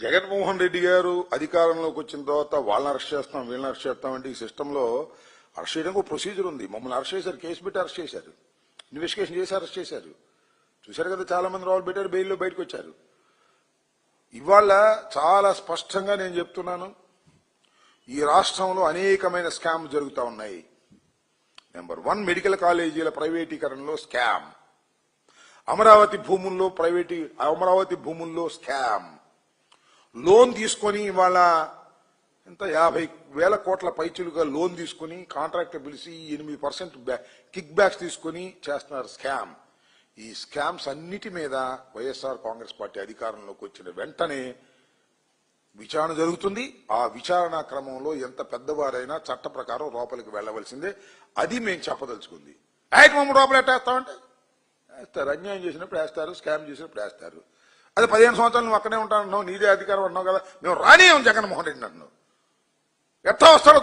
జగన్మోహన్ రెడ్డి గారు అధికారంలోకి వచ్చిన తర్వాత వాళ్ళని అరెస్ట్ చేస్తాం వీళ్ళని అరెస్ట్ చేస్తాం అంటే ఈ సిస్టంలో అరెస్ట్ చేయడానికి ఒక ప్రొసీజర్ ఉంది. మమ్మల్ని అరెస్ట్ చేశారు, కేసు పెట్టి అరెస్ట్ చేశారు, ఇన్వెస్టిగేషన్ చేసి అరెస్ట్ చేశారు. చూశారు కదా, చాలా మంది రావులు పెట్టారు, బెయిల్లో బయటకు వచ్చారు. ఇవాళ చాలా స్పష్టంగా నేను చెప్తున్నాను, ఈ రాష్ట్రంలో అనేకమైన స్కామ్ జరుగుతూ ఉన్నాయి. నెంబర్ 1, మెడికల్ కాలేజీల ప్రైవేటీకరణలో స్కామ్, అమరావతి భూముల్లో స్కామ్, లోన్ తీసుకొని ఇవాళ ఎంత 50,000 కోట్ల పైచులుగా లోన్ తీసుకుని కాంట్రాక్టర్ పిలిచి 8% కిక్ బ్యాక్స్ తీసుకుని చేస్తున్నారు స్కామ్. ఈ స్కామ్స్ అన్నిటి మీద వైఎస్ఆర్ కాంగ్రెస్ పార్టీ అధికారంలోకి వచ్చిన వెంటనే విచారణ జరుగుతుంది. ఆ విచారణ క్రమంలో ఎంత పెద్దవారైనా చట్ట ప్రకారం లోపలికి వెళ్లవలసిందే. అది మేము చెప్పదలుచుకుంది. మమ్మల్ని లోపల ఎట్టేస్తామంటే వేస్తారు, అన్యాయం చేసినప్పుడు వేస్తారు, స్కామ్ చేసినప్పుడు వేస్తారు. అది 15 సంవత్సరాలు నువ్వు అక్కడే ఉంటాను, నీదే అధికారం అంటున్నావు కదా, మేము రానియం జగన్మోహన్ రెడ్డి అంటున్నావు. ఎట్లా వస్తాడో